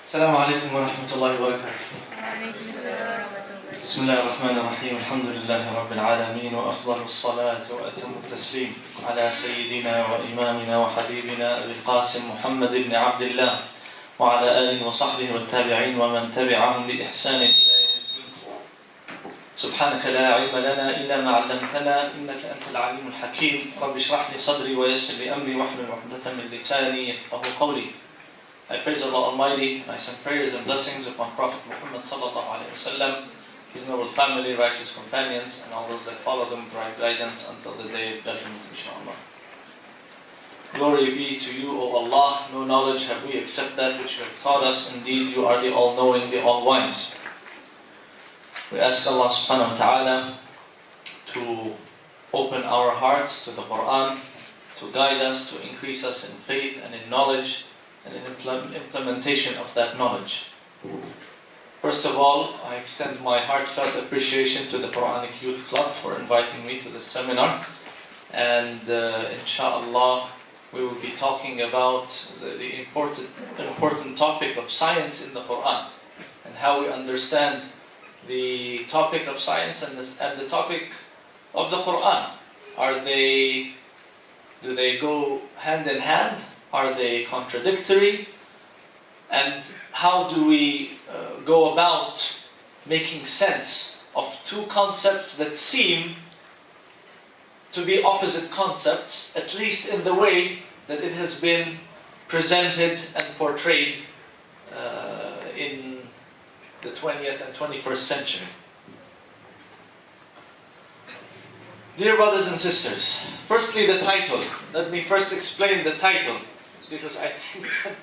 السلام عليكم ورحمة الله وبركاته. بسم الله الرحمن الرحيم. الحمد لله رب العالمين، وأفضل الصلاة وأتم التسليم على سيدنا وإمامنا وحبيبنا أبي القاسم محمد بن عبد الله وعلى آله وصحبه والتابعين ومن تبعهم بإحسان إلى يوم الدين. سبحانك لا علم لنا إلا ما علمتنا إنك أنت العليم الحكيم. رب اشرح لي صدري ويسر لي أمري واحلل عقدة من لساني يفقهوا قولي. I praise Allah Almighty, and I send prayers and blessings upon Prophet Mohammad sallallahu alaihi wasallam, his noble family, righteous companions, and all those that follow them with right guidance until the day of judgment, inshallah. Glory be to you, O Allah. No knowledge have we except that which you have taught us. Indeed, you are the all-knowing, the all-wise. We ask Allah subhanahu wa ta'ala to open our hearts to the Quran, to guide us, to increase us in faith and in knowledge, and in implementation of that knowledge. First of all, I extend my heartfelt appreciation to the Quranic Youth Club for inviting me to this seminar. And inshallah, we will be talking about the important topic of science in the Quran, and how we understand the topic of science and the topic of the Quran. Do they go hand in hand? Are they contradictory? And how do we go about making sense of two concepts that seem to be opposite concepts, at least in the way that it has been presented and portrayed in the 20th and 21st century? Dear brothers and sisters, firstly the title. Let me first explain the title, because I think that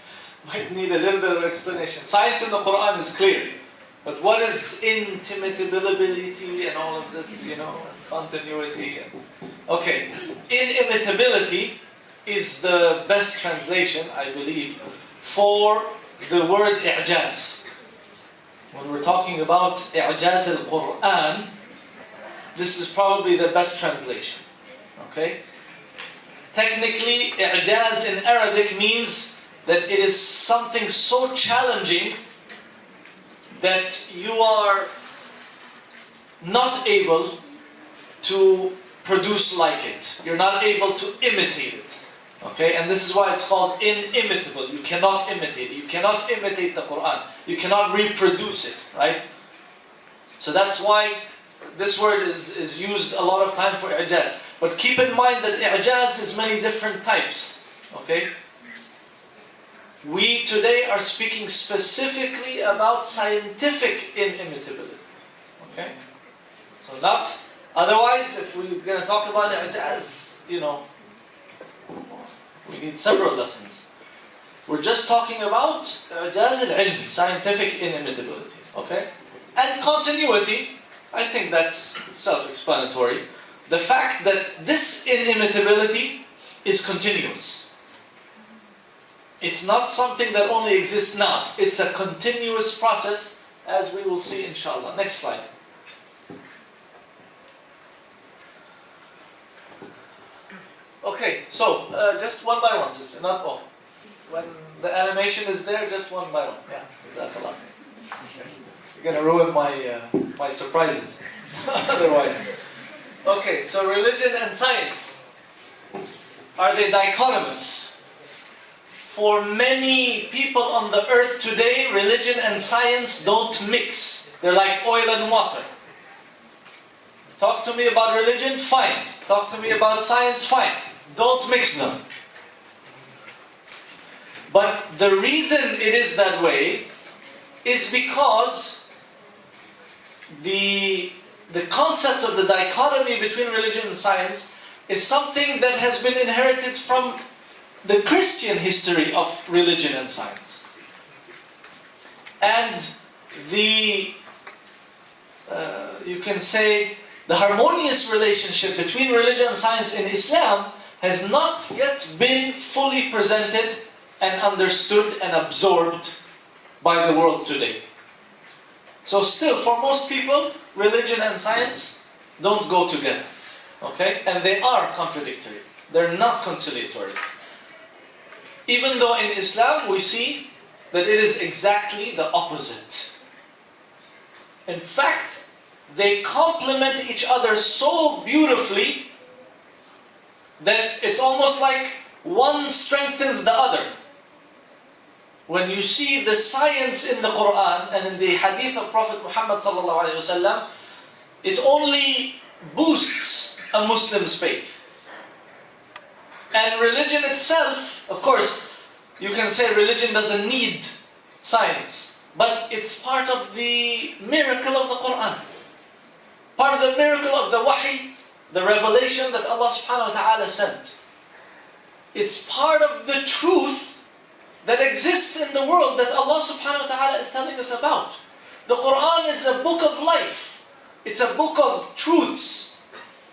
might need a little bit of explanation. Science in the Quran is clear, but what is inimitability and all of this, continuity? Okay, inimitability is the best translation, I believe, for the word i'jaz. When we're talking about i'jaz al-Quran, this is probably the best translation. Okay? Technically, i'jaz in Arabic means that it is something so challenging that you are not able to produce like it. You're not able to imitate it. Okay? And this is why it's called inimitable. You cannot imitate it. You cannot imitate the Quran. You cannot reproduce it. Right? So that's why this word is used a lot of time for i'jaz. But keep in mind that i'jaz is many different types. Okay? We today are speaking specifically about scientific inimitability. Okay? So not, otherwise if we're going to talk about i'jaz, we need several lessons. We're just talking about i'jaz al-ilmi, scientific inimitability. Okay? And continuity, I think that's self-explanatory. The fact that this inimitability is continuous. It's not something that only exists now. It's a continuous process, as we will see inshallah. Next slide. Okay, so just one by one, sister, not all. When the animation is there, just one by one. Yeah, jazakallah. You're going to ruin my surprises. Otherwise. Okay, so religion and science. Are they dichotomous? For many people on the earth today, religion and science don't mix. They're like oil and water. Talk to me about religion, fine. Talk to me about science, fine. Don't mix them. But the reason it is that way is because the concept of the dichotomy between religion and science is something that has been inherited from the Christian history of religion and science. And you can say, the harmonious relationship between religion and science in Islam has not yet been fully presented and understood and absorbed by the world today. So still, for most people, religion and science don't go together. Okay? And they are contradictory. They're not conciliatory. Even though in Islam we see that it is exactly the opposite. In fact, they complement each other so beautifully that it's almost like one strengthens the other. When you see the science in the Quran and in the hadith of Prophet Muhammad sallallahu alaihi wasallam, it only boosts a Muslim's faith. And religion itself, of course, you can say religion doesn't need science, but it's part of the miracle of the Quran. Part of the miracle of the wahi, the revelation that Allah subhanahu wa ta'ala sent. It's part of the truth that exists in the world that Allah subhanahu wa ta'ala is telling us about. The Quran is a book of life. It's a book of truths.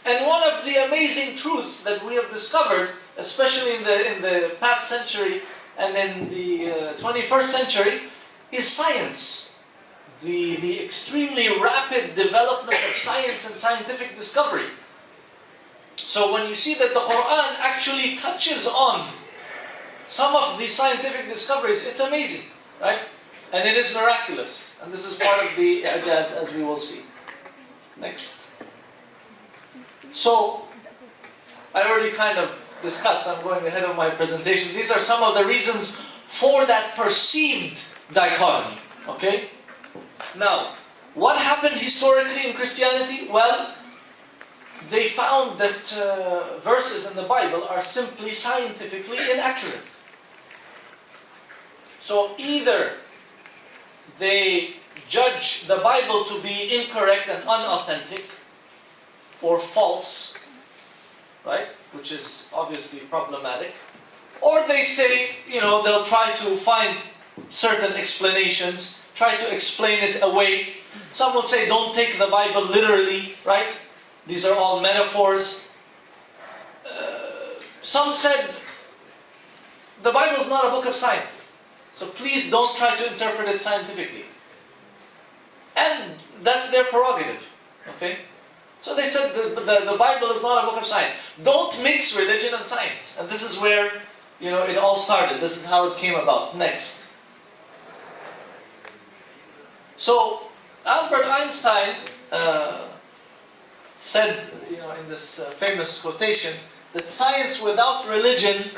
And one of the amazing truths that we have discovered, especially in the past century and in the 21st century, is science. The extremely rapid development of science and scientific discovery. So when you see that the Quran actually touches on some of the scientific discoveries, it's amazing, right? And it is miraculous. And this is part of the i'jaz, as we will see. Next. So, I already kind of discussed, I'm going ahead of my presentation. These are some of the reasons for that perceived dichotomy, okay? Now, what happened historically in Christianity? Well, they found that verses in the Bible are simply scientifically inaccurate. So either they judge the Bible to be incorrect and unauthentic, or false, right? Which is obviously problematic. Or they say, they'll try to find certain explanations, try to explain it away. Some will say, don't take the Bible literally, right? These are all metaphors. Some said, the Bible is not a book of science, so please don't try to interpret it scientifically. And that's their prerogative, okay? So they said the Bible is not a book of science. Don't mix religion and science. And this is where, it all started. This is how it came about. Next. So, Albert Einstein said, in this famous quotation, that science without religion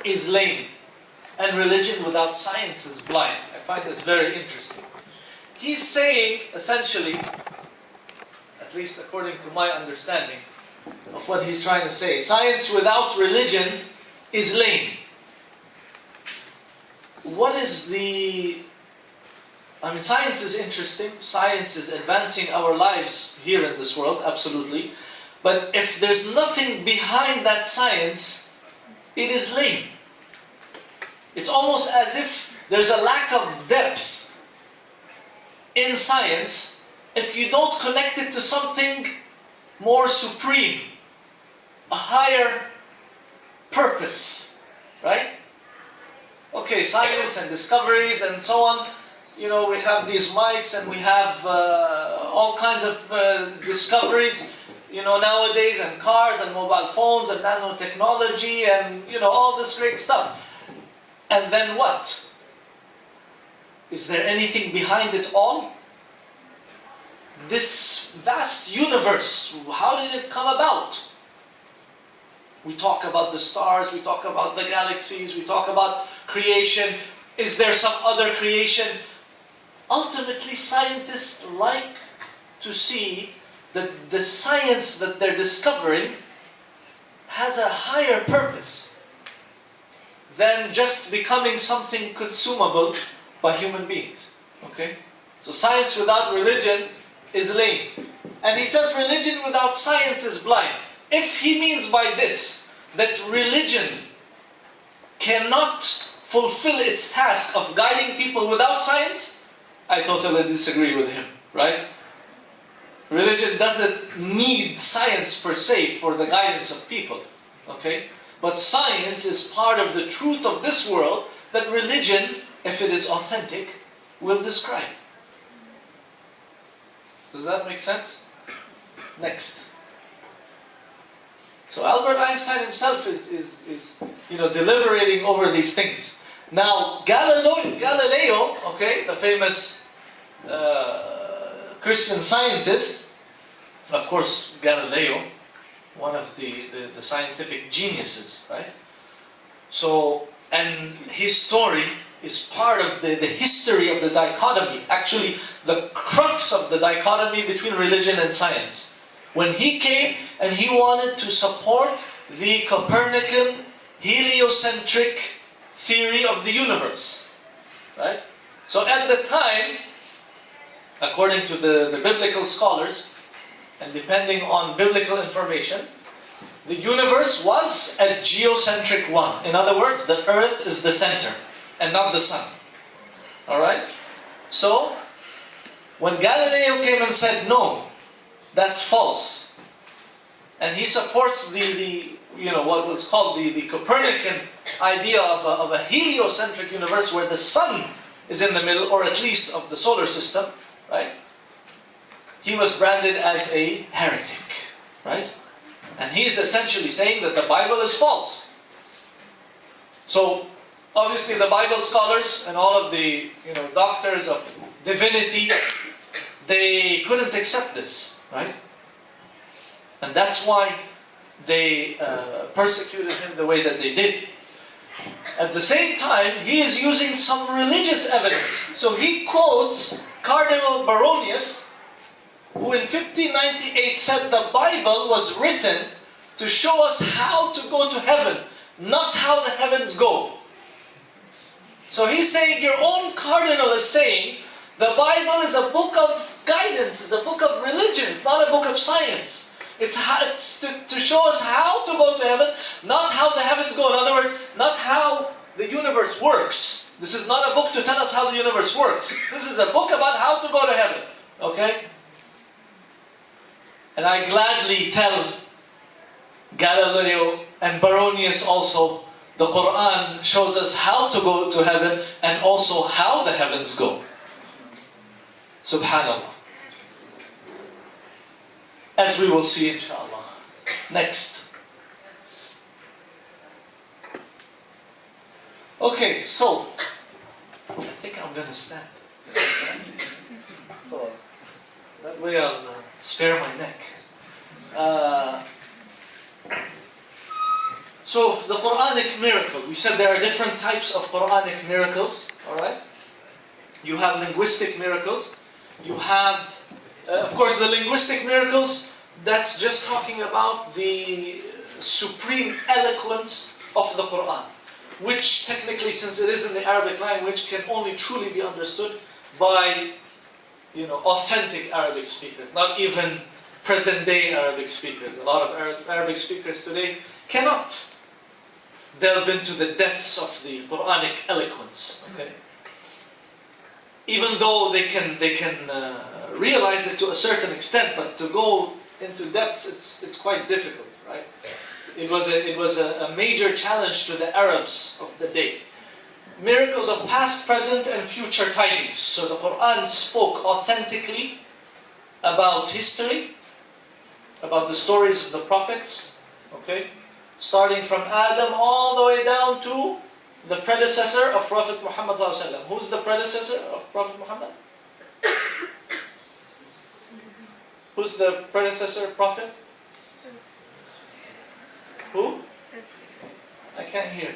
is lame, and religion without science is blind. I find this very interesting. He's saying, essentially, at least according to my understanding of what he's trying to say, science without religion is lame. What is science is interesting. Science is advancing our lives here in this world, absolutely. But if there's nothing behind that science, it is lame. It's almost as if there's a lack of depth in science if you don't connect it to something more supreme, a higher purpose, right? Okay, science and discoveries and so on. We have these mics and we have all kinds of discoveries, nowadays, and cars and mobile phones and nanotechnology and, all this great stuff. And then what? Is there anything behind it all? This vast universe, how did it come about? We talk about the stars, we talk about the galaxies, we talk about creation. Is there some other creation? Ultimately, scientists like to see that the science that they're discovering has a higher purpose than just becoming something consumable by human beings. Okay? So science without religion is lame. And he says religion without science is blind. If he means by this that religion cannot fulfill its task of guiding people without science, I totally disagree with him, right? Religion doesn't need science per se for the guidance of people, okay? But science is part of the truth of this world that religion, if it is authentic, will describe. Does that make sense? Next. So Albert Einstein himself is deliberating over these things. Now Galileo, okay, the famous Christian scientist, of course Galileo, one of the scientific geniuses, right? So, and his story is part of the history of the dichotomy, actually the crux of the dichotomy between religion and science. When he came and he wanted to support the Copernican heliocentric theory of the universe, right? So at the time, according to the biblical scholars, and depending on biblical information, the universe was a geocentric one. In other words, the earth is the center and not the sun. Alright? So, when Galileo came and said, no, that's false, and he supports what was called the Copernican idea of a heliocentric universe where the sun is in the middle, or at least of the solar system, right? He was branded as a heretic, right? And he's essentially saying that the Bible is false. So, obviously the Bible scholars and all of the doctors of divinity, they couldn't accept this, right? And that's why they persecuted him the way that they did. At the same time, he is using some religious evidence. So he quotes Cardinal Baronius, who in 1598 said the Bible was written to show us how to go to heaven, not how the heavens go. So he's saying, your own cardinal is saying, the Bible is a book of guidance, it's a book of religion, it's not a book of science. It's to show us how to go to heaven, not how the heavens go. In other words, not how the universe works. This is not a book to tell us how the universe works. This is a book about how to go to heaven. Okay? And I gladly tell Galileo and Baronius also, the Quran shows us how to go to heaven and also how the heavens go. Subhanallah. As we will see, inshallah. Next. Okay, so I think I'm going to stand. That way I'll spare my neck. So the Quranic miracle. We said there are different types of Quranic miracles. Alright? You have linguistic miracles. You have, of course, the linguistic miracles, that's just talking about the supreme eloquence of the Quran, which technically, since it is in the Arabic language, can only truly be understood by, authentic Arabic speakers, not even present-day Arabic speakers. A lot of Arabic speakers today cannot delve into the depths of the Quranic eloquence. Okay? Even though they can realize it to a certain extent, but to go into depths, it's quite difficult, right? It was a major challenge to the Arabs of the day. Miracles of past, present, and future tidings. So the Quran spoke authentically about history, about the stories of the prophets, okay? Starting from Adam all the way down to the predecessor of Prophet Muhammad ﷺ. Who's the predecessor of Prophet Muhammad? Who's the predecessor prophet? Who? I can't hear.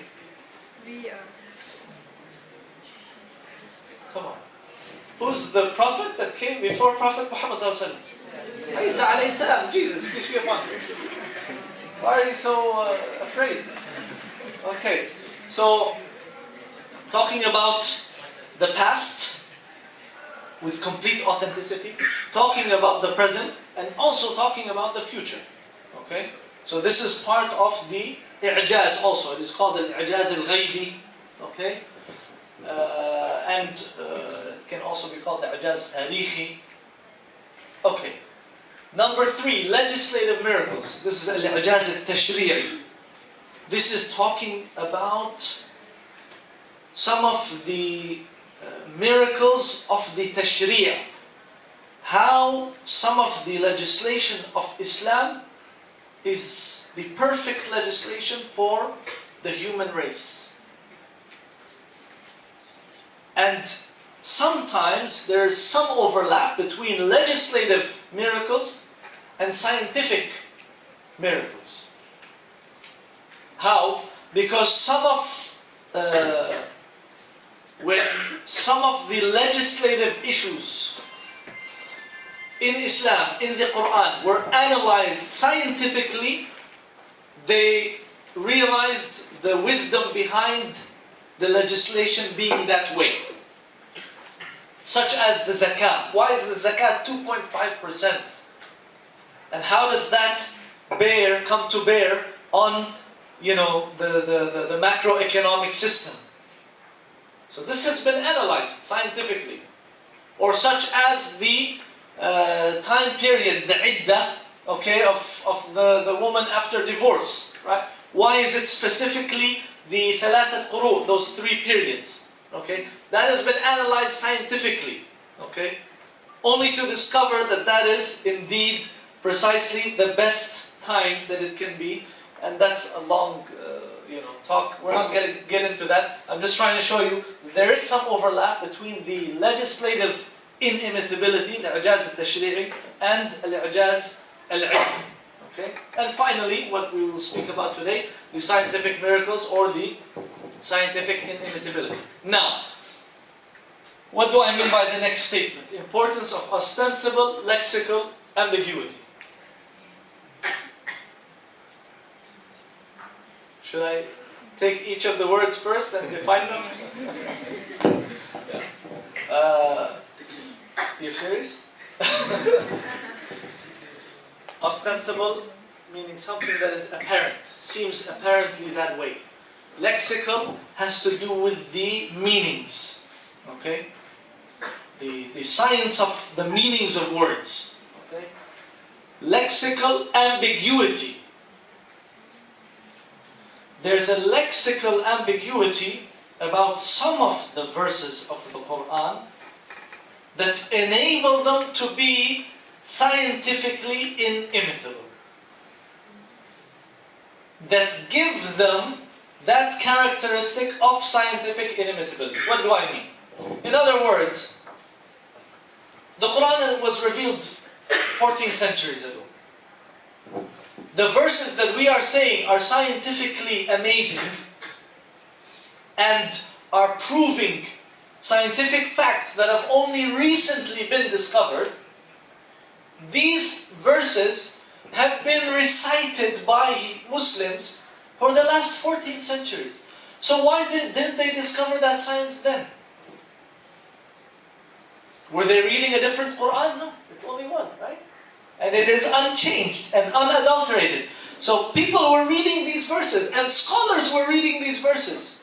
Come on. Who's the prophet that came before Prophet Muhammad ﷺ? Isa alayhi salam, Jesus, peace be upon him. Why are you so afraid? Okay, so talking about the past with complete authenticity, talking about the present, and also talking about the future. Okay, so this is part of the i'jaz also. It is called the i'jaz al-ghaybi. Okay, and it can also be called the i'jaz tarihi. Okay. Number 3, legislative miracles. This is al-i'jaz al-tashri'i. This is talking about some of the miracles of the tashri'. How some of the legislation of Islam is the perfect legislation for the human race. And sometimes there's some overlap between legislative miracles and scientific miracles. How? Because when some of the legislative issues in Islam, in the Quran, were analyzed scientifically, they realized the wisdom behind the legislation being that way. Such as the zakah. Why is the zakah 2.5%? And how does that come to bear on, the macroeconomic system? So this has been analyzed scientifically. Or such as the time period, the iddah, of the woman after divorce, right? Why is it specifically the thalathat quru, those 3 periods? Okay, that has been analyzed scientifically. Okay, only to discover that is indeed precisely the best time that it can be, and that's a long, talk. We're not going to get into that. I'm just trying to show you there is some overlap between the legislative inimitability, al-i'jaz al-tashri'i, and al-i'jaz al-'ilm. Okay? And finally, what we will speak about today, the scientific miracles or the scientific inimitability. Now, what do I mean by the next statement? Importance of ostensible lexical ambiguity. Should I take each of the words first and define them? You serious? Ostensible, meaning something that is apparent, seems apparently that way. Lexical has to do with the meanings. Okay? The science of the meanings of words. Okay? Lexical ambiguity. There's a lexical ambiguity about some of the verses of the Quran that enable them to be scientifically inimitable. That give them that characteristic of scientific inimitability. What do I mean? In other words, the Quran was revealed 14 centuries ago. The verses that we are saying are scientifically amazing and are proving scientific facts that have only recently been discovered. These verses have been recited by Muslims for the last 14 centuries. So why didn't they discover that science then? Were they reading a different Quran? No, it's only one, right? And it is unchanged and unadulterated. So people were reading these verses, and scholars were reading these verses.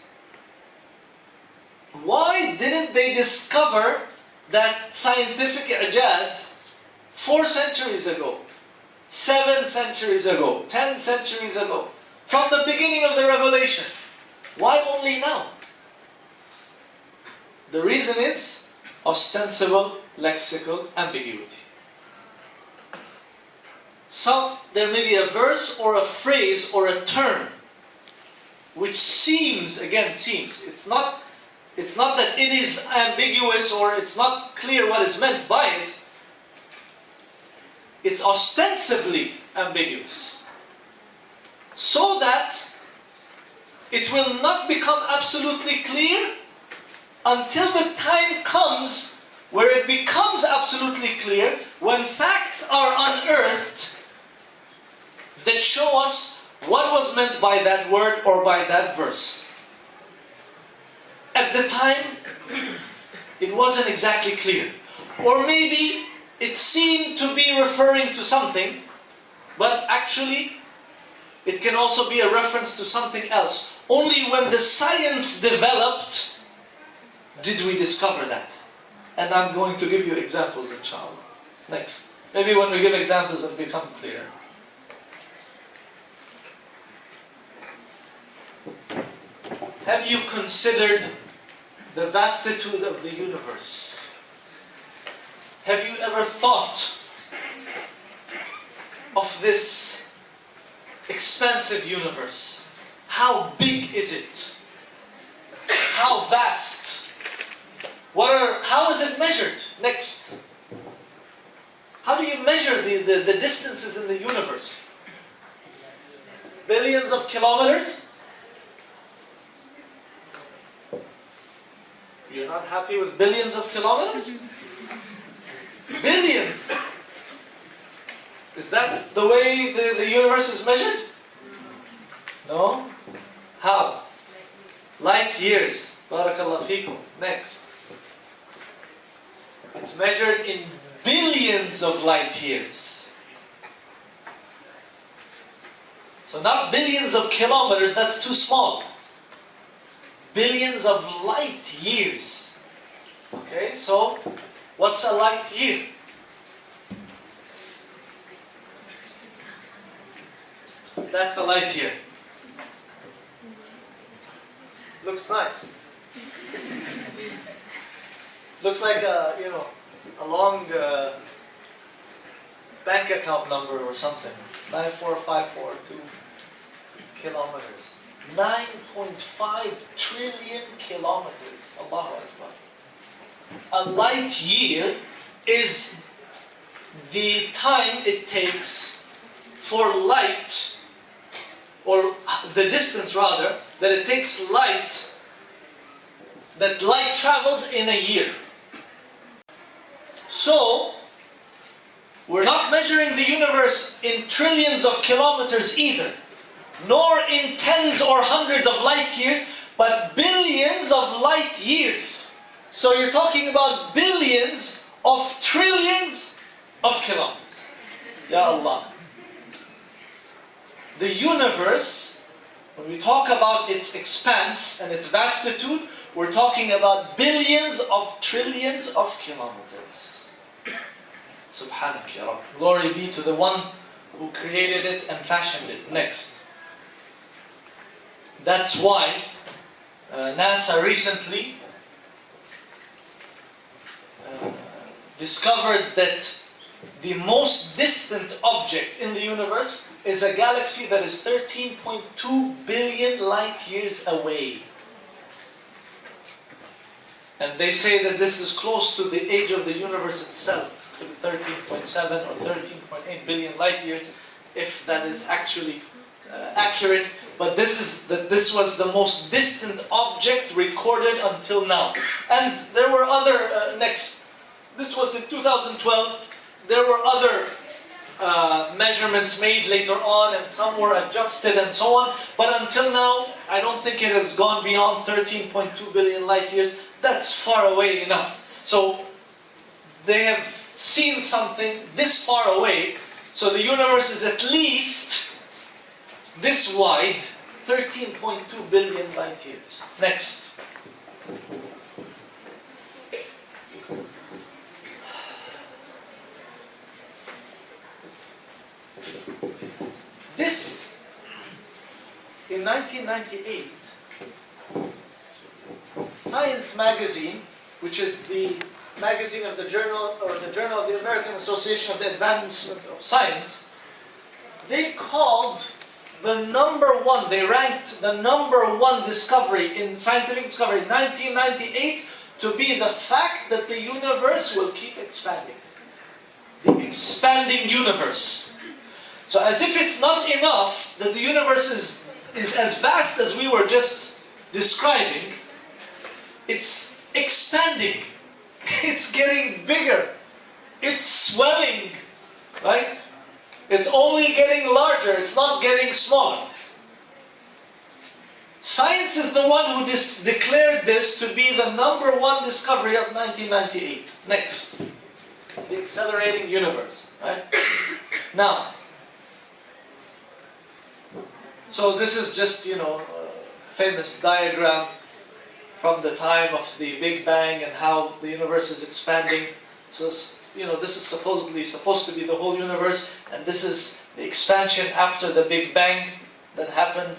Why didn't they discover that scientific i'jaz 4 centuries ago, 7 centuries ago, 10 centuries ago, from the beginning of the revelation? Why only now? The reason is ostensible lexical ambiguity. There may be a verse or a phrase or a term which seems, it's not that it is ambiguous or it's not clear what is meant by it. It's ostensibly ambiguous. So that it will not become absolutely clear until the time comes where it becomes absolutely clear, when facts are unearthed that show us what was meant by that word or by that verse. At the time, it wasn't exactly clear. Or maybe it seemed to be referring to something, but actually it can also be a reference to something else. Only when the science developed did we discover that. And I'm going to give you examples, inshallah. Next. Maybe when we give examples it'll become clearer. Have you considered the vastitude of the universe? Have you ever thought of this expansive universe. How big is it? How vast? How is it measured? Next. How do you measure the distances in the universe? Billions of kilometers? You're not happy with billions of kilometers? Billions! Is that the way the universe is measured? No? How? Light years. Barakallah feekum. Next. It's measured in billions of light years. So not billions of kilometers, that's too small. Billions of light years. Okay, so what's a light year? That's a light year. Looks nice. Looks like a long bank account number or something. 94542 kilometers. 9.5 trillion kilometers. Allahu Akbar. A light year is the time it takes for light, or the distance rather, that it takes that light travels in a year. So, we're not measuring the universe in trillions of kilometers either, nor in tens or hundreds of light years, but billions of light years. So you're talking about billions of trillions of kilometers. Ya Allah. The universe, when we talk about its expanse and its vastitude, we're talking about billions of trillions of kilometers. Subhanak ya Rabb. Glory be to the one who created it and fashioned it. Next. That's why NASA recently discovered that the most distant object in the universe is a galaxy that is 13.2 billion light years away. And they say that this is close to the age of the universe itself, 13.7 or 13.8 billion light years, if that is actually accurate. But this was the most distant object recorded until now. And there were other, this was in 2012, there were other measurements made later on, and some were adjusted and so on. But until now, I don't think it has gone beyond 13.2 billion light years. That's far away enough. So they have seen something this far away. So the universe is at least this wide, 13.2 billion light years. Next. This, in 1998, Science magazine, which is the magazine of the journal, or the Journal of the American Association of the Advancement of Science, they called they ranked the number one discovery in scientific discovery in 1998 to be the fact that the universe will keep expanding. The expanding universe. So as if it's not enough that the universe is as vast as we were just describing, it's expanding. It's getting bigger. It's swelling, right? It's only getting larger. It's not getting smaller. Science is the one who declared this to be the number one discovery of 1998. Next. The accelerating universe, right? Now, so this is just, a famous diagram from the time of the Big Bang and how the universe is expanding. So, this is supposed to be the whole universe, and this is the expansion after the Big Bang that happened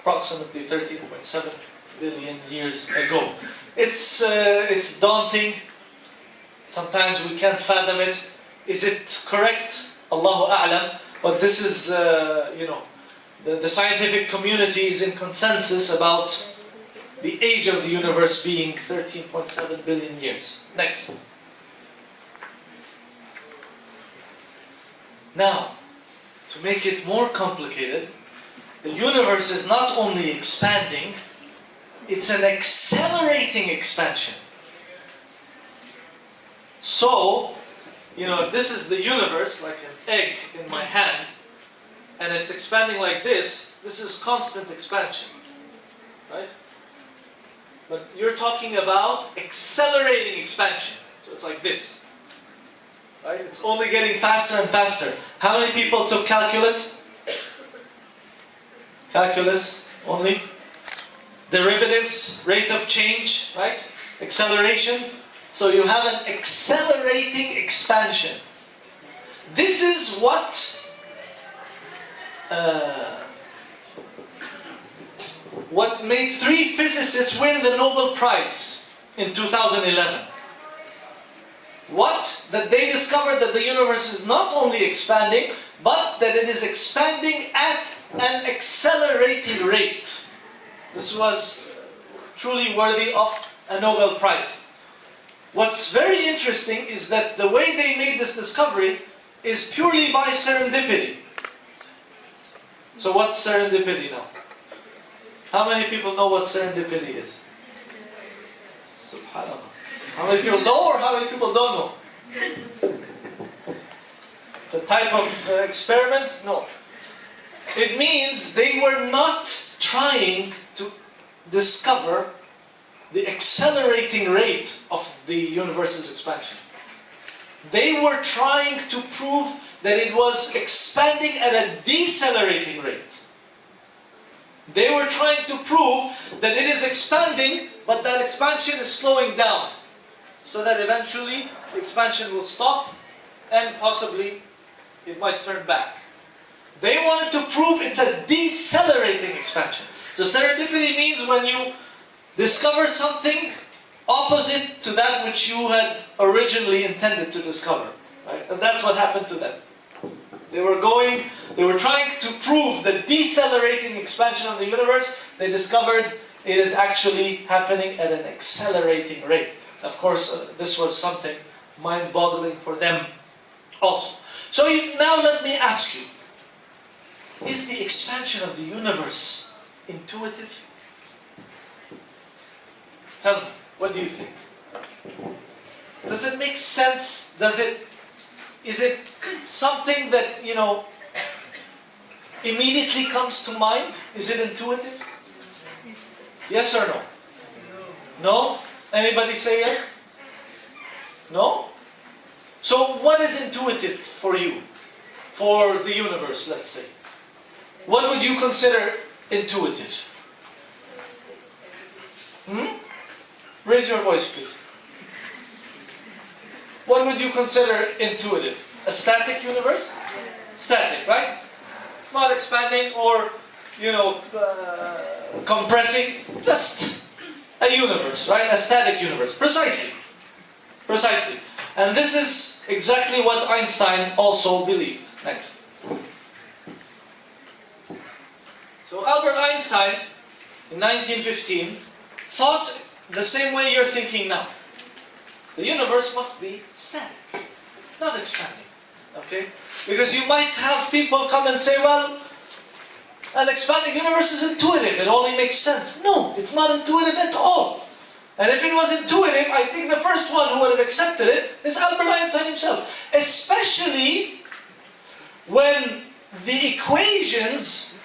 approximately 13.7 billion years ago. It's daunting. Sometimes we can't fathom it. Is it correct? Allahu A'lam. But this is, the scientific community is in consensus about the age of the universe being 13.7 billion years. Next. Now, to make it more complicated, the universe is not only expanding, it's an accelerating expansion. So, if this is the universe, like an egg in my hand, and it's expanding like this is constant expansion, right? But you're talking about accelerating expansion. So it's like this, right? It's only getting faster and faster. How many people took calculus? Calculus only. Derivatives, rate of change, right? Acceleration. So you have an accelerating expansion. This is what made 3 physicists win the Nobel Prize in 2011. That they discovered that the universe is not only expanding, but that it is expanding at an accelerating rate. This was truly worthy of a Nobel Prize. What's very interesting is that the way they made this discovery is purely by serendipity. So what's serendipity now? How many people know what serendipity is? SubhanAllah. How many people know or how many people don't know? It's a type of experiment? No. It means they were not trying to discover the accelerating rate of the universe's expansion. They were trying to prove that it was expanding at a decelerating rate. They were trying to prove that it is expanding, but that expansion is slowing down. So that eventually the expansion will stop and possibly it might turn back. They wanted to prove it's a decelerating expansion. So serendipity means when you discover something opposite to that which you had originally intended to discover. Right? And that's what happened to them. They were trying to prove the decelerating expansion of the universe. They discovered it is actually happening at an accelerating rate. Of course, this was something mind-boggling for them also. So now let me ask you, is the expansion of the universe intuitive? Tell me, what do you think? Does it make sense? Is it something that, immediately comes to mind? Is it intuitive? Yes or no? No? Anybody say yes? No? So what is intuitive for you? For the universe, let's say. What would you consider intuitive? Raise your voice, please. What would you consider intuitive? A static universe? Static, right? It's not expanding or, compressing. Just a universe, right? A static universe. Precisely. And this is exactly what Einstein also believed. Next. So Albert Einstein, in 1915, thought the same way you're thinking now. The universe must be static, not expanding. Okay? Because you might have people come and say, well, an expanding universe is intuitive, it only makes sense. No, it's not intuitive at all. And if it was intuitive, I think the first one who would have accepted it is Albert Einstein himself. Especially when the equations,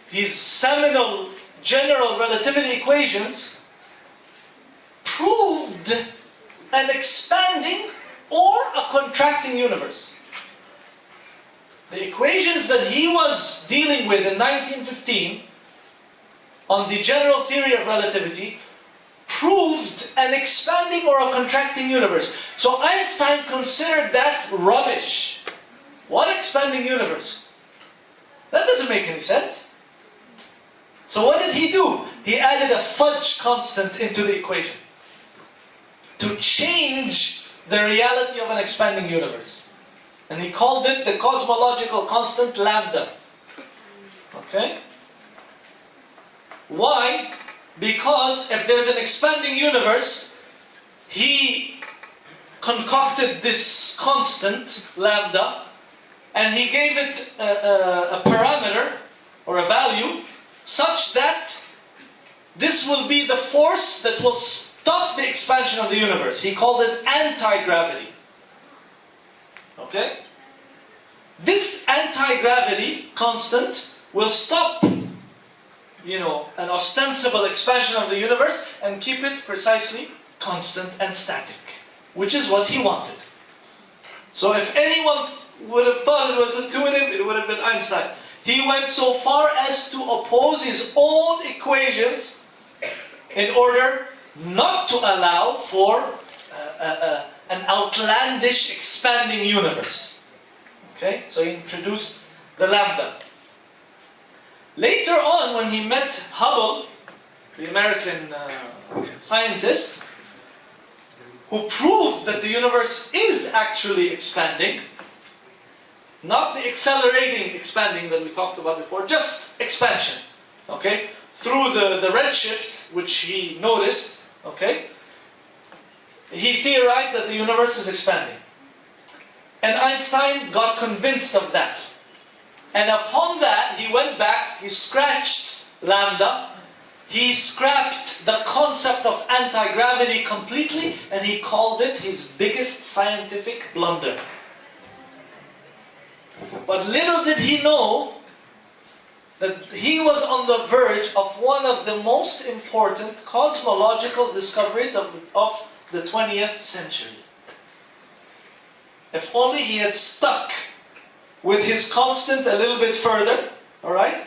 his seminal general relativity equations, proved an expanding or a contracting universe. The equations that he was dealing with in 1915 on the general theory of relativity proved an expanding or a contracting universe. So Einstein considered that rubbish. What expanding universe? That doesn't make any sense. So what did he do? He added a fudge constant into the equation to change the reality of an expanding universe. And he called it the cosmological constant lambda. Okay? Why? Because if there's an expanding universe, he concocted this constant, lambda, and he gave it a parameter, or a value, such that this will be the force that will stop the expansion of the universe. He called it anti-gravity. Okay? This anti-gravity constant will stop, an ostensible expansion of the universe and keep it precisely constant and static, which is what he wanted. So if anyone would have thought it was intuitive, it would have been Einstein. He went so far as to oppose his own equations in order not to allow for an outlandish expanding universe. Okay? So he introduced the lambda. Later on, when he met Hubble, the American scientist, who proved that the universe is actually expanding, not the accelerating expanding that we talked about before, just expansion. Okay? Through the redshift, which he noticed, okay? He theorized that the universe is expanding. And Einstein got convinced of that. And upon that, he went back, he scratched lambda, he scrapped the concept of anti-gravity completely, and he called it his biggest scientific blunder. But little did he know that he was on the verge of one of the most important cosmological discoveries of the 20th century. If only he had stuck with his constant a little bit further, alright?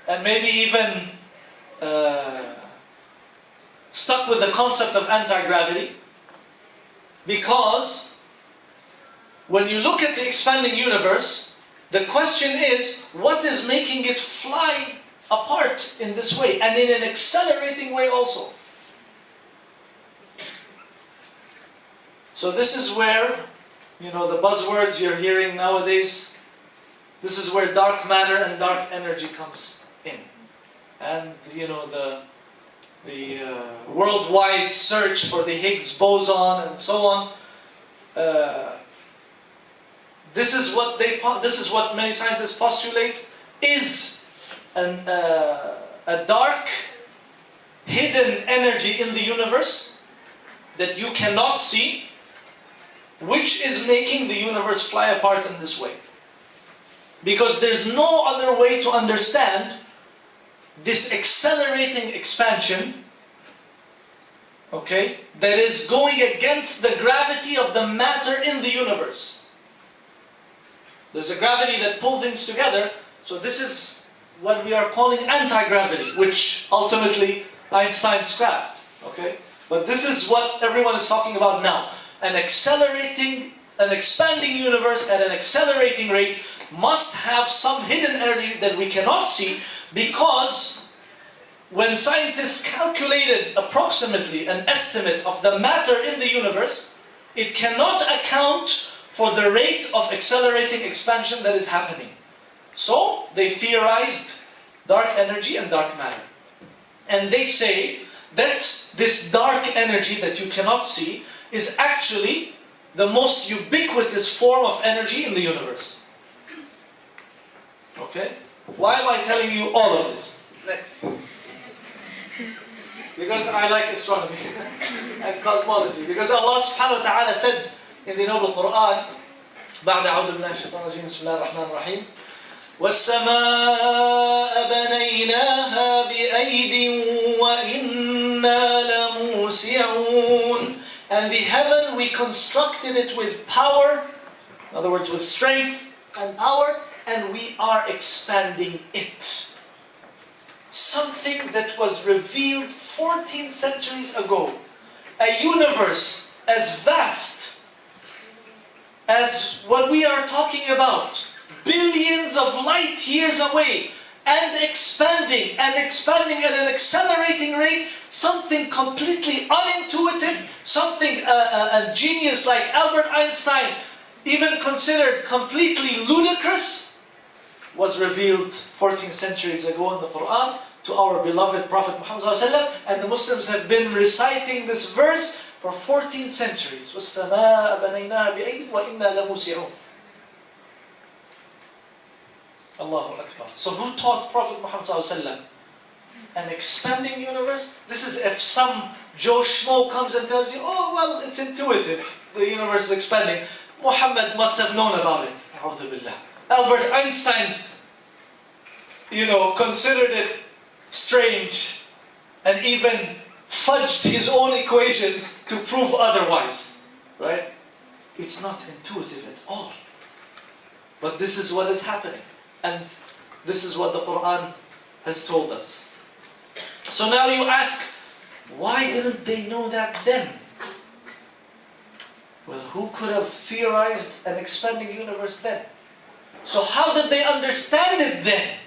And maybe even stuck with the concept of anti-gravity. Because when you look at the expanding universe, the question is, what is making it fly apart in this way, and in an accelerating way also? So this is where, the buzzwords you're hearing nowadays, this is where dark matter and dark energy comes in. And, the worldwide search for the Higgs boson and so on. This is what many scientists postulate is a dark, hidden energy in the universe that you cannot see, which is making the universe fly apart in this way. Because there's no other way to understand this accelerating expansion, okay, that is going against the gravity of the matter in the universe. There's a gravity that pulls things together, so this is what we are calling anti-gravity, which ultimately Einstein scrapped, okay? But this is what everyone is talking about now. An expanding universe at an accelerating rate must have some hidden energy that we cannot see, because when scientists calculated approximately an estimate of the matter in the universe, it cannot account for the rate of accelerating expansion that is happening. So they theorized dark energy and dark matter. And they say that this dark energy that you cannot see is actually the most ubiquitous form of energy in the universe. Okay? Why am I telling you all of this? Next. Because I like astronomy and cosmology. Because Allah subhanahu wa ta'ala said in the Noble Quran, بعد أعوذ بالله من الشيطان الرجيم بسم الله الرحمن الرحيم وَالسَّمَاءَ بَنَيْنَاهَا بِأَيْدٍ وَإِنَّا لَمُوسِعُونَ. And the heaven, we constructed it with power, in other words, with strength and power, and we are expanding it. Something that was revealed 14 centuries ago. A universe as vast as what we are talking about, billions of light years away, and expanding at an accelerating rate, something completely unintuitive, something a genius like Albert Einstein even considered completely ludicrous, was revealed 14 centuries ago in the Quran to our beloved Prophet Muhammad ﷺ, and the Muslims have been reciting this verse for 14 centuries. وَالسَّمَاءَ بَنَيْنَاهَا بِأَيْدٍ وَإِنَّا لَمُوسِعُونَ. Allahu Akbar. So who taught Prophet Muhammad ﷺ an expanding universe? This is if some Joe Schmo comes and tells you, oh well, it's intuitive, the universe is expanding. Mohammed must have known about it. A'udhu billah. Albert Einstein, considered it strange and even fudged his own equations to prove otherwise. Right? It's not intuitive at all. But this is what is happening. And this is what the Quran has told us. So now you ask, why didn't they know that then? Well, who could have theorized an expanding universe then? So how did they understand it then?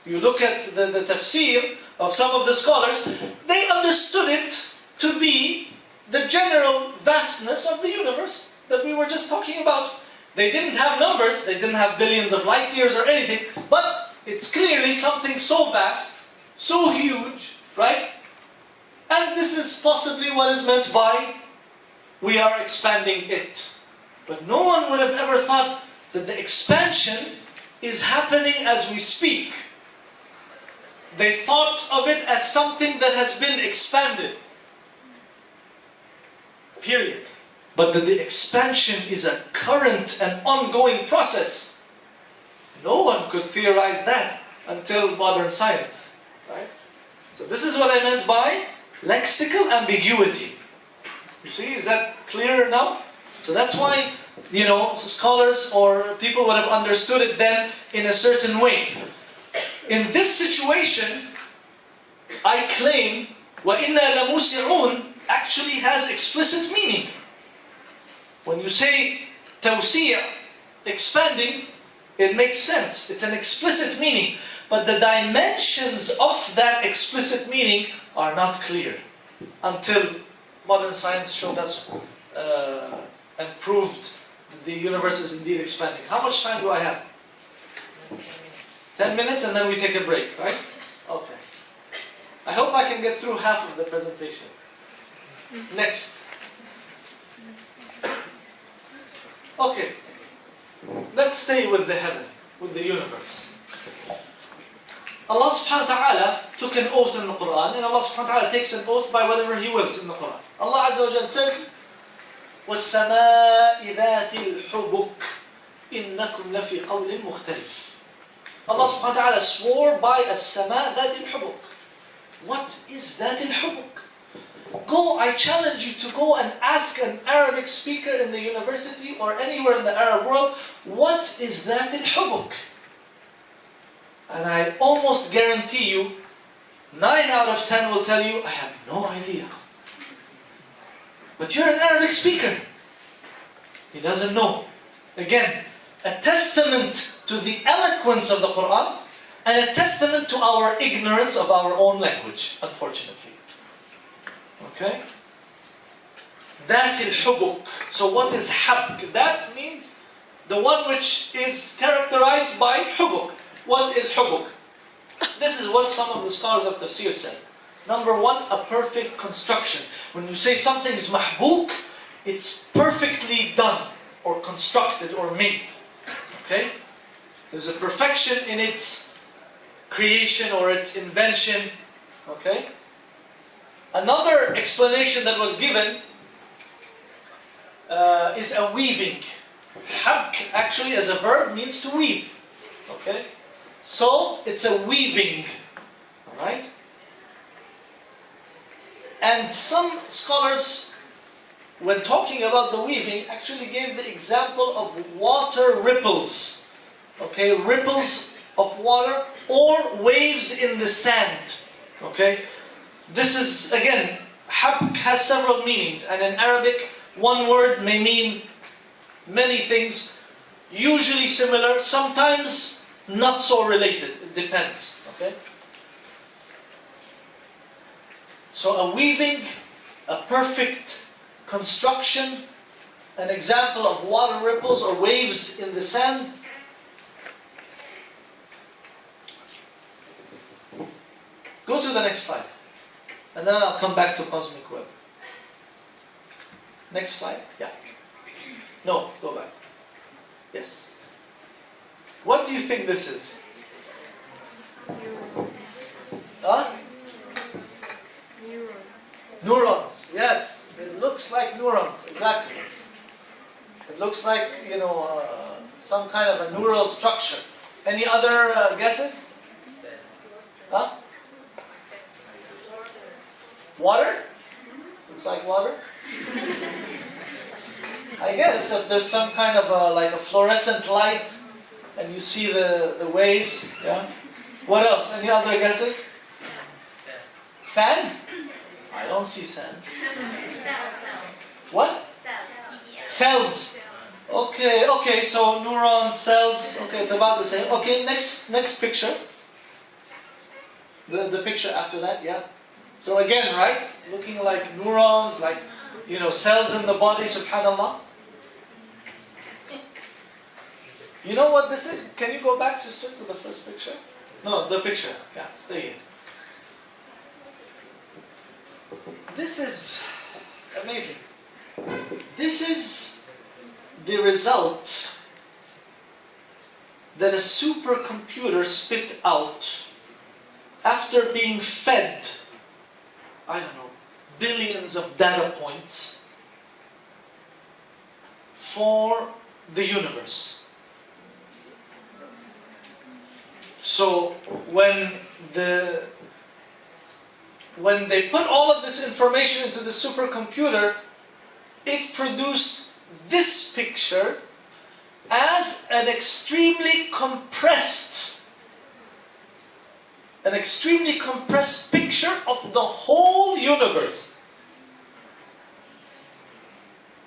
You look at the tafsir of some of the scholars, they understood it to be the general vastness of the universe that we were just talking about. They didn't have numbers, they didn't have billions of light years or anything, but it's clearly something so vast, so huge, right? And this is possibly what is meant by we are expanding it. But no one would have ever thought that the expansion is happening as we speak. They thought of it as something that has been expanded. Period. But that the expansion is a current and ongoing process. No one could theorize that until modern science. Right? So this is what I meant by lexical ambiguity. You see, is that clearer now? So that's why, scholars or people would have understood it then in a certain way. In this situation, I claim وَإِنَّا لَمُوسِعُونَ actually has explicit meaning. When you say tawsi', expanding, it makes sense. It's an explicit meaning. But the dimensions of that explicit meaning are not clear until modern science showed us and proved that the universe is indeed expanding. How much time do I have? 10 minutes and then we take a break, right? Okay. I hope I can get through half of the presentation. Next. Okay. Let's stay with the heaven, with the universe. Allah subhanahu wa ta'ala took an oath in the Quran, and Allah subhanahu wa ta'ala takes an oath by whatever He wills in the Quran. Allah Azza wa Jal says, وَالسَّمَاءِ ذَاتِ الْحُبُكِ إِنَّكُمْ لَفِي قَوْلٍ مُخْتَلِفٍ. Allah subhanahu wa ta'ala swore by as-sama' ذات الحبك. What is ذات الحبك? I challenge you to go and ask an Arabic speaker in the university or anywhere in the Arab world, what is ذات الحبك? And I almost guarantee you, 9 out of 10 will tell you, I have no idea. But you're an Arabic speaker. He doesn't know. Again, a testament to the eloquence of the Quran and a testament to our ignorance of our own language, unfortunately. Okay? That il hubuk. So what is habk? That means the one which is characterized by hubuk. What is hubuk? This is what some of the scholars of tafsir said. Number one, a perfect construction. When you say something is mahbuk, it's perfectly done or constructed or made. Okay? There's a perfection in its creation or its invention. Okay? Another explanation that was given is a weaving. Habk actually as a verb means to weave. Okay? So it's a weaving. Alright? And some scholars, when talking about the weaving, actually gave the example of water ripples. Okay, ripples of water or waves in the sand. Okay, this is, again, habk has several meanings, and in Arabic, one word may mean many things, usually similar, sometimes not so related. It depends. Okay. So a weaving, a perfect construction, an example of water ripples or waves in the sand? Go to the next slide. And then I'll come back to cosmic web. Next slide. Yeah. No, go back. Yes. What do you think this is? Huh? Neurons. Yes. It looks like neurons. Exactly. It looks like, some kind of a neural structure. Any other guesses? Huh? Water? Looks like water? I guess if there's some kind of like a fluorescent light and you see the waves, yeah? What else? Any other guesses? Sand? I don't see sand. What? Cells. Okay, so neurons, cells, okay, it's about the same. Okay, next picture. The picture after that, yeah. So again, right? Looking like neurons, like, cells in the body, subhanAllah. You know what this is? Can you go back, sister, to the first picture? No, the picture. Yeah, stay here. This is amazing. This is the result that a supercomputer spit out after being fed, billions of data points for the universe. So when they put all of this information into the supercomputer, it produced this picture as an extremely compressed picture of the whole universe.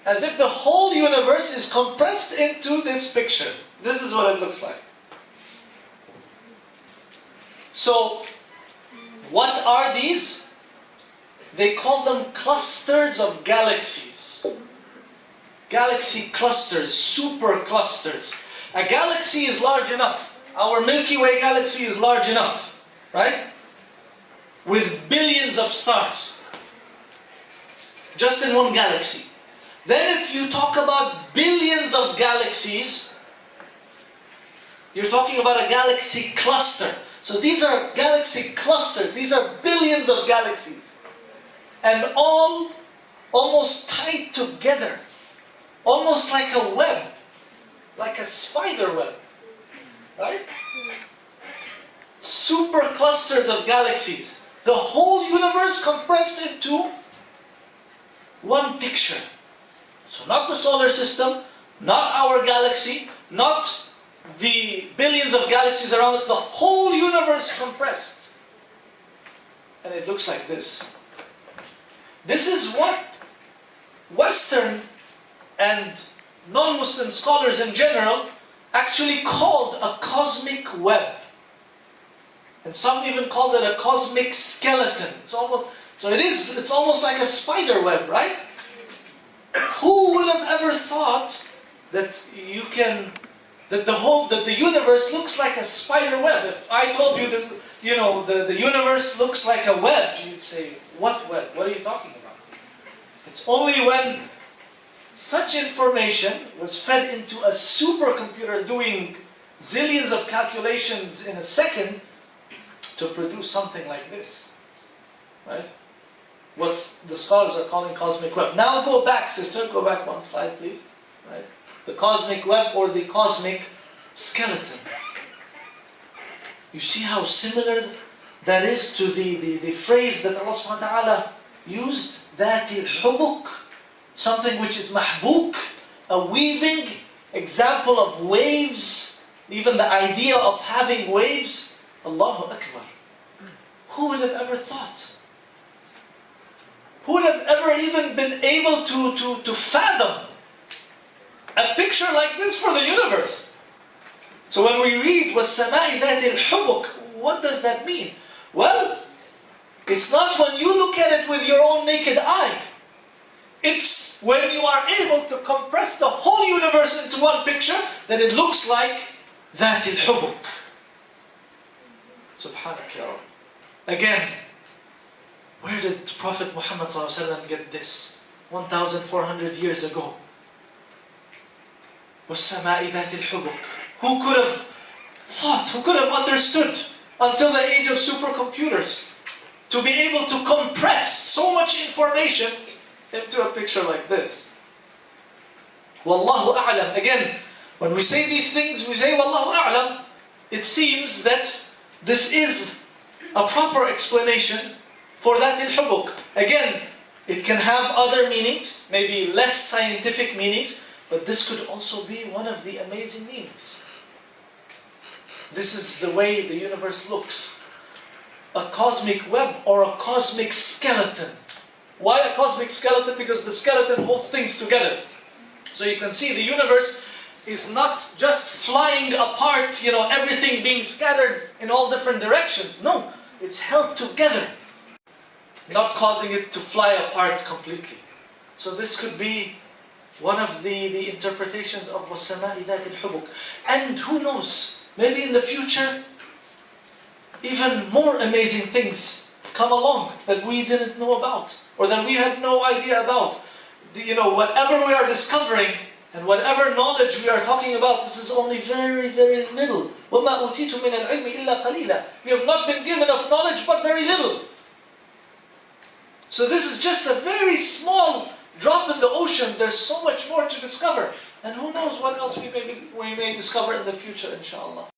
As if the whole universe is compressed into this picture. This is what it looks like. So, what are these? They call them clusters of galaxies. Galaxy clusters, super clusters. A galaxy is large enough. Our Milky Way galaxy is large enough, right? With billions of stars. Just in one galaxy. Then if you talk about billions of galaxies, you're talking about a galaxy cluster. So these are galaxy clusters. These are billions of galaxies. And all almost tied together. Almost like a web. Like a spider web. Right? Super clusters of galaxies. The whole universe compressed into one picture. So not the solar system, not our galaxy, not the billions of galaxies around us, the whole universe compressed. And it looks like this. This is what Western and non-Muslim scholars in general actually called a cosmic web. And some even called it a cosmic skeleton. It's almost like a spider web, right? Who would have ever thought that the universe looks like a spider web? If I told you this, the universe looks like a web, you'd say, what web? What are you talking about? It's only when such information was fed into a supercomputer doing zillions of calculations in a second to produce something like this, right? What the scholars are calling cosmic web. Now go back, sister. Go back one slide, please. Right? The cosmic web or the cosmic skeleton. You see how similar that is to the phrase that Allah subhanahu wa ta'ala used? ذَاتِ الْحُبُكِ. Something which is mahbuk, a weaving example of waves. Even the idea of having waves. Allahu Akbar. Who would have ever thought? Who would have ever even been able to fathom a picture like this for the universe? So when we read وَالسَّمَاءِ ذَاتِ الْحُبُكِ, what does that mean? Well, it's not when you look at it with your own naked eye. It's when you are able to compress the whole universe into one picture that it looks like ذات الحبك. Subhanak ya Rabb. Again, where did Prophet Muhammad ﷺ get this? 1,400 years ago. وَالسَّمَاءِ ذَاتِ الْحُبُكِ. Who could have thought, who could have understood until the age of supercomputers to be able to compress so much information into a picture like this? Wallahu a'lam. Again, when we say these things, we say Wallahu a'lam. It seems that this is a proper explanation for that al-hubuk. Again, it can have other meanings, maybe less scientific meanings, but this could also be one of the amazing meanings. This is the way the universe looks. A cosmic web or a cosmic skeleton. Why a cosmic skeleton? Because the skeleton holds things together. So you can see the universe is not just flying apart, everything being scattered in all different directions. No, it's held together, not causing it to fly apart completely. So this could be one of the interpretations of وَالسَّمَاءِ ذَاتِ الْحُبُكِ. And who knows, maybe in the future, even more amazing things come along that we didn't know about, or that we had no idea about. Whatever we are discovering, and whatever knowledge we are talking about, this is only very, very little. وَمَا أُوتِيتُ مِنَ الْعِلْمِ إِلَّا قَلِيلًا. We have not been given of knowledge, but very little. So this is just a very small drop in the ocean. There's so much more to discover. And who knows what else we may discover in the future, inshallah.